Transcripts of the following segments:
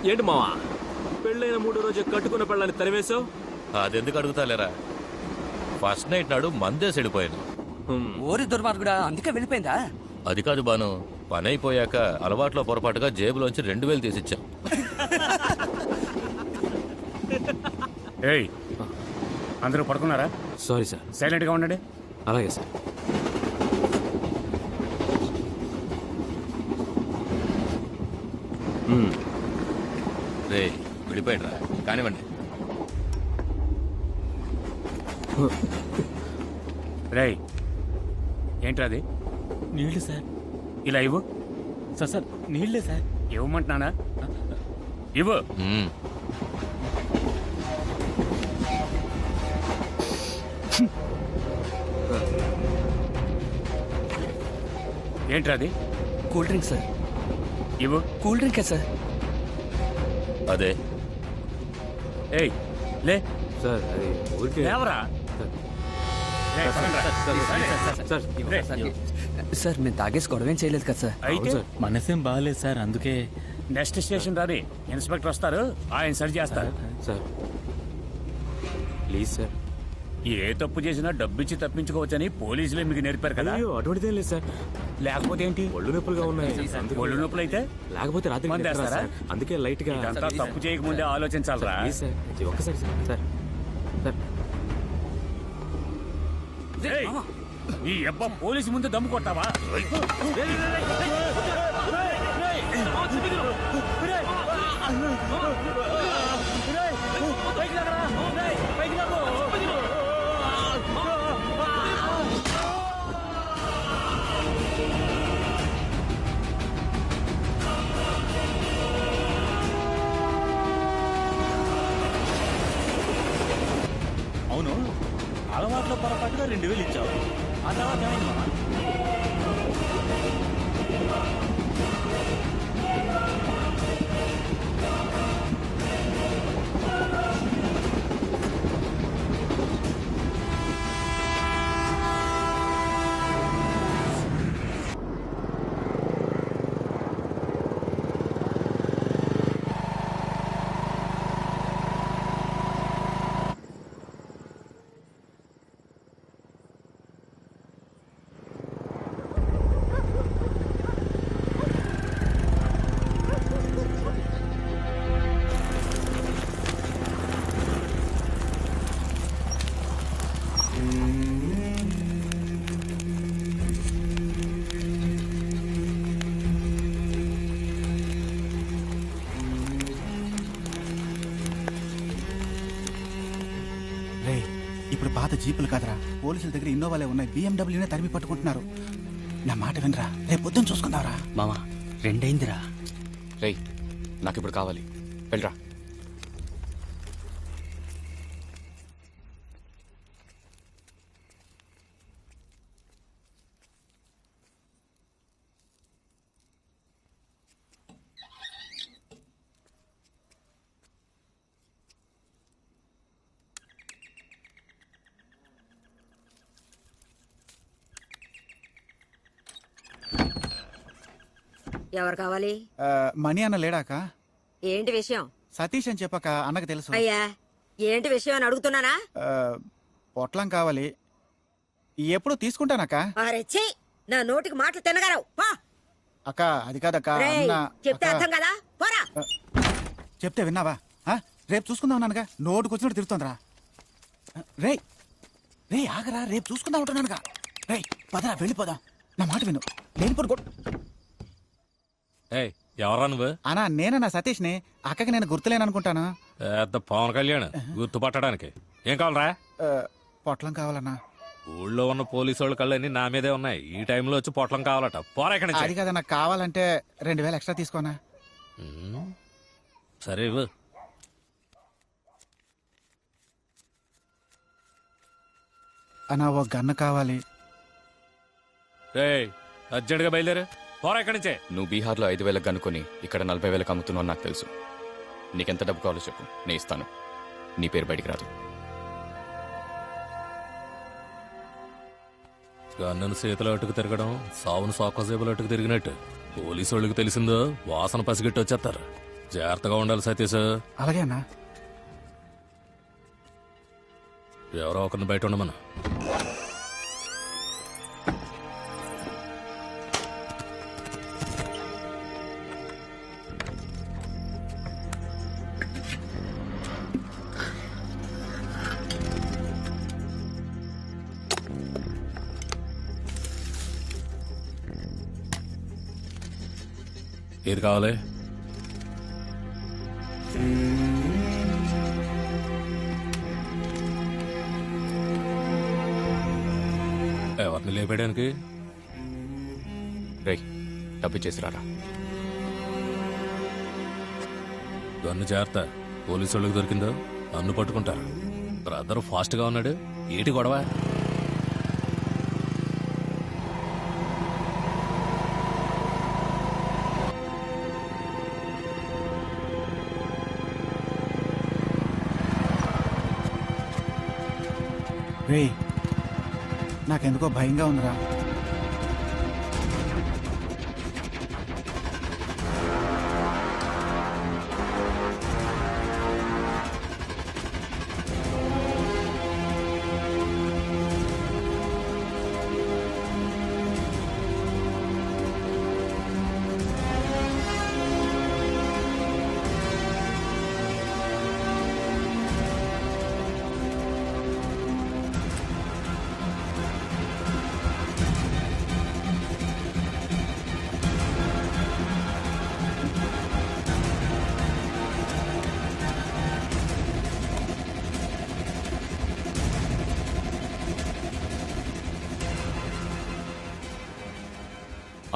ఏంటి మావా, పెళ్ళైన 3వ రోజు కట్టుకున్న పెళ్ళని తరివేశావు? అదెందుకు అడుగుతాలేరా, ఫస్ట్ నైట్ నాడు మందే చెడిపోయాను. ఓరి దుర్మార్గుడా, అందుకే వెళ్ళిపోయిందా? అది కాదు బాను, పని అయిపోయాక అలవాట్లో పొరపాటుగా జేబులోంచి 2000 తీసిచ్చాం. ఏయ్, అందరూ పడుకున్నారా? Sorry sir. సైలెంట్ గా ఉండండి. అలాగే సార్. రే విడిపోయాడురా, కానివ్వండి. రేయ్, ఏంట్రా అది? నీళ్లు సార్. ఇలా ఇవ్వు. సార్ నీళ్లే సార్. ఇవ్వమంటున్నానా? ఇవ్వు. ఏంట్రా అది? Cool drink sir. ఇవ్వు. కూల్ డ్రింకే సార్. అదే. ఏయ్ లే. సార్ అది ఊరికే. లేవరా. రేయ్, పదండ్రా. సార్ రేయ్, సార్ మేము తాగేసి గొడవేం చేయలేదు కదా సార్. అయితే సార్. మనసేం బాగాలేదు సార్, అందుకే. నెక్స్ట్ స్టేషన్ రాని ఇన్స్పెక్టర్ వస్తారు, ఆయన సరి చేస్తారు. Sir please sir. ఏ తప్పు చేసినా డబ్బిచ్చి తప్పించుకోవచ్చని పోలీసులే మీకు నేర్పారు కదా. అయ్యో అటువంటిదేం లేదు సార్. లేకపోతే ఏంటి? ఒళ్ళు నొప్పులుగా ఉన్నాయి. ఒళ్ళు నొప్పులు అయితే లేకపోతే రాత్రి మందు నిద్ర రాదు వేస్తారా? సార్. అందుకే లైట్ గా. ఇదంతా తప్పు చేయకముందే ఆలోచించాలరా. ప్లీజ్ సార్, ఇది ఒక్కసారి సార్. సార్ సార్ ఏయ్, ఈ అబ్బా పోలీసు ముందు దమ్ము కొట్టావా? అవును, అలవాట్లో పొరపాటుగా 2000 ఇచ్చావు. ఆ తర్వాత ఏమైంది మామ? ఇప్పుడు పాత జీపులు కాదరా, పోలీసుల దగ్గర ఇన్నోవాలే ఉన్నాయి. BMW తరిమి పట్టుకుంటున్నారు. నా మాట వినరా, రేపు పొద్దున్న చూసుకుందావరా. మామ 2 అయిందిరా. రేయ్, నాకిప్పుడు కావాలి, వెళ్ళరా. ఎవరు కావాలి? మణి అన్న లేడాక? ఏంటి విషయం? సతీష్ అని చెప్పాక అన్నకు తెలుసు. అయ్యా, ఏంటి విషయం అని అడుగుతున్నానా? పొట్లం కావాలి, ఎప్పుడు తీసుకుంటానక్క. అరెచ్చి, నా నోటికి మాటలు తినగలవు. అక్క అది కాదక్క. చెప్తే అర్థం కదా, పోరా. చెప్తే విన్నావా? రేపు చూసుకుందాం నాన్నగా. నోటుకు వచ్చినట్టు తిరుగుతుందిరా. రే రే ఆగరా, రేపు చూసుకుందాం ఉంటున్నానుగా. రే పదరా, వెళ్ళిపోదాం. నా మాట విను. లేనిపోడు ఎవరా నువ్వు? అన్నా నేనన్నా సతీష్ని. అక్కకి నేను గుర్తులేననుకుంటాను. పెద్ద పవన్ కళ్యాణ్ గుర్తుపట్టడానికి. ఏం కావాలరా? పొట్లం కావాలన్నా. ఊళ్ళో ఉన్న పోలీసు వాళ్ళ కళ్ళన్నీ నా మీదే ఉన్నాయి. ఈ టైంలో వచ్చి పొట్లం కావాలట. పోరా ఇక్కడి నుంచి. అది కదన్నా, కావాలంటే 2000 ఎక్స్ట్రా తీసుకోనా. సరే ఇవ్వు. అన్నా ఓ గన్ను కావాలి. అర్జెంట్గా బయలుదేరు. పోరా ఇక్కడి నుంచే. నువ్వు బీహార్లో 5000 కనుక్కొని ఇక్కడ 40,000 అమ్ముతున్నావు నాకు తెలుసు. నీకెంత డబ్బు కావాలో చెప్పు, నేను ఇస్తాను. నీ పేరు బయటికి రాదు. గన్నను చేతిలో అట్టుకు తిరగడం సావును సాకోజేబులు అట్టుకు తిరిగినట్టు. పోలీసు వాళ్ళకి తెలిసిందో వాసన పసిగట్టి వచ్చేస్తారు. జాగ్రత్తగా ఉండాలి సతీష్. అలాగే అన్నా. ఎవరో ఒకరిని బయట ఉండమను. ఏది కావాలి? ఎవరిని లేపేయడానికి? రేయ్ డబ్బిచ్చేసి రారా. గన్ను జాగ్రత్త, పోలీసు వాళ్ళకి దొరికిందో నన్ను పట్టుకుంటారు. బ్రదర్ ఫాస్ట్ గా ఉన్నాడు, ఏటి గొడవ? రే నాకెందుకో భయంగా ఉందిరా.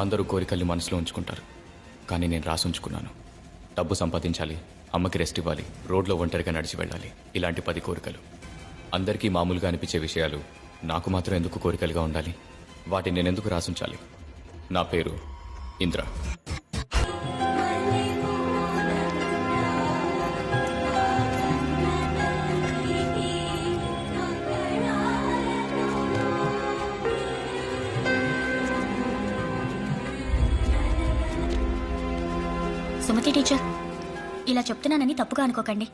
అందరూ కోరికల్ని మనసులో ఉంచుకుంటారు, కానీ నేను రాసి ఉంచుకున్నాను. డబ్బు సంపాదించాలి, అమ్మకి రెస్ట్ ఇవ్వాలి, రోడ్లో ఒంటరిగా నడిచి వెళ్ళాలి. ఇలాంటి 10 కోరికలు. అందరికీ మామూలుగా అనిపించే విషయాలు నాకు మాత్రం ఎందుకు కోరికలుగా ఉండాలి? వాటిని నేనెందుకు రాసుంచాలి? నా పేరు ఇంద్ర. సుమతి టీచర్, ఇలా చెప్తున్నానని తప్పుగా అనుకోకండి.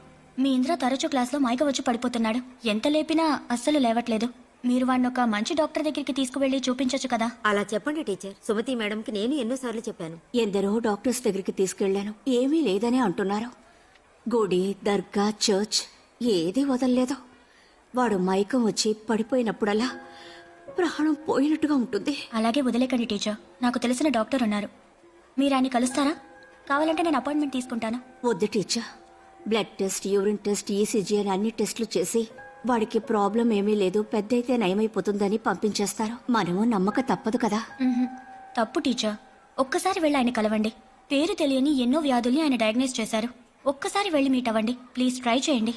మీ ఇంద్ర తరచూ క్లాస్లో మైక వచ్చి పడిపోతున్నాడు. ఎంత లేపినా అస్సలు లేవట్లేదు. మీరు వాడిని ఒక మంచి డాక్టర్ దగ్గరికి తీసుకువెళ్ళి చూపించొచ్చు కదా. అలా చెప్పండి టీచర్. సుమతి మేడంకి నేను ఎన్నోసార్లు చెప్పాను. ఎందరో డాక్టర్స్ దగ్గరికి తీసుకెళ్లాను, ఏమీ లేదని అంటున్నారు. గుడి, దర్గా, చర్చ్ ఏదీ వదల్లేదు. వాడు మైకం వచ్చి పడిపోయినప్పుడల్లా ప్రాణం పోయినట్టుగా ఉంటుంది. అలాగే వదిలేకండి టీచర్. నాకు తెలిసిన డాక్టర్ ఉన్నారు, మీరు ఆయన కలుస్తారా? కావాలంటే నేను అపాయింట్మెంట్ తీసుకుంటాను. వద్దు teacher. Blood test, urine test, ECG అని అన్ని టెస్టులు చేసి వాడికి ప్రాబ్లం ఏమీ లేదు, పెద్దయితే నయమైపోతుందని పంపించేస్తారు. మనము నమ్మక తప్పదు కదా. తప్పు టీచర్. ఒక్కసారి వెళ్ళి ఆయన కలవండి. పేరు తెలియని ఎన్నో వ్యాధుల్ని ఆయన డయాగ్నోస్ చేశారు. ఒక్కసారి వెళ్ళి మీట్ అవ్వండి. ప్లీజ్ ట్రై చేయండి.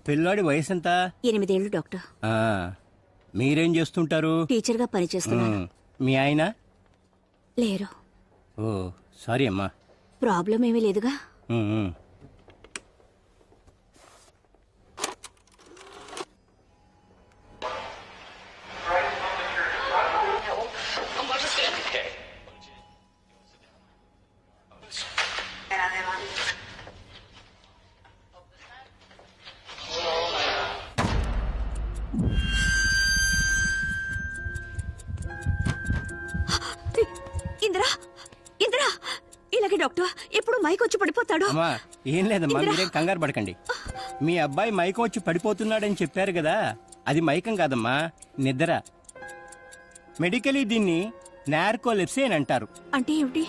పిల్లాడి వయసు ఎంత? 8 ఏళ్ళు డాక్టర్. మీరేం చేస్తుంటారు? టీచర్గా పనిచేస్తున్నాను. మీ ఆయన లేరు. ఓ సారీ అమ్మా. ప్రాబ్లం ఏమీ లేదుగా. ఇంద్రా, ఇంద్రా, ఇలాగే డాక్టర్ ఎప్పుడు మైక్ వచ్చి పడిపోతాడు. అమ్మా ఏం లేదమ్మా, మీరేం కంగారు పడకండి. మీ అబ్బాయి మైకం వచ్చి పడిపోతున్నాడని చెప్పారు కదా, అది మైకం కాదమ్మా, నిద్ర. మెడికలీ దీన్ని నార్కోలెప్సీ అని అంటారు. అంటే ఏమిటి?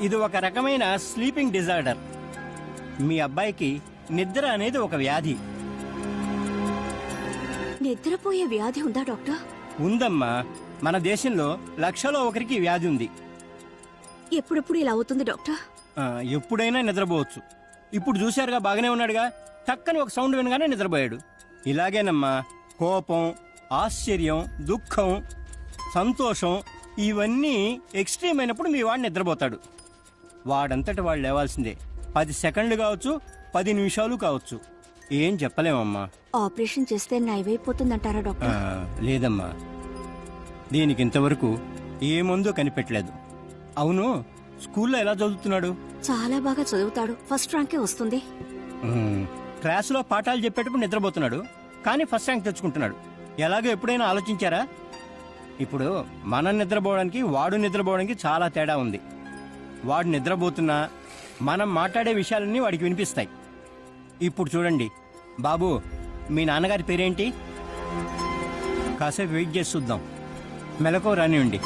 ఇది ఒక రకమైన స్లీపింగ్ డిజార్డర్. మీ అబ్బాయికి నిద్ర అనేది ఒక వ్యాధి. నిద్రపోయే వ్యాధి ఉందా డాక్టర్? ఉందమ్మా, మన దేశంలో 1,00,000లో ఒకరికి ఈ వ్యాధి ఉంది. ఎప్పుడెప్పుడు ఇలా అవుతుంది డాక్టర్? ఎప్పుడైనా నిద్రపోవచ్చు. ఇప్పుడు చూశారుగా, బాగానే ఉన్నాడుగా, టక్కని ఒక సౌండ్ వినగానే నిద్రపోయాడు. ఇలాగేనమ్మా, కోపం, ఆశ్చర్యం, దుఃఖం, సంతోషం ఇవన్నీ ఎక్స్ట్రీమ్ అయినప్పుడు మీ వాడు నిద్రపోతాడు. వాడంతటి వాడు లేవాల్సిందే. 10 సెకండ్లు కావచ్చు, 10 నిమిషాలు కావచ్చు. ఏం చెప్పలేమమ్మా. ఆపరేషన్ చేస్తే నయమైపోతుందంటారా ఆ, డాక్టర్? లేదమ్మా, దీనికి ఇంతవరకు ఏ మందు కనిపెట్టలేదు. అవును, స్కూల్లో ఎలా చదువుతున్నాడు? చాలా బాగా చదువుతాడు, ఫస్ట్ ర్యాంకే వస్తుంది. క్లాసులో పాఠాలు చెప్పేటప్పుడు నిద్రపోతున్నాడు, కానీ ఫస్ట్ ర్యాంక్ తెచ్చుకుంటున్నాడు. ఎలాగో ఎప్పుడైనా ఆలోచించారా? ఇప్పుడు మనం నిద్రపోవడానికి వాడు నిద్రపోవడానికి చాలా తేడా ఉంది. వాడు నిద్రపోతున్నా మనం మాట్లాడే విషయాలన్నీ వాడికి వినిపిస్తాయి. ఇప్పుడు చూడండి బాబు, మీ నాన్నగారి పేరేంటి? కాసేపు వెయిట్ చేసి చూద్దాం. మెలకు రానివ్వండి.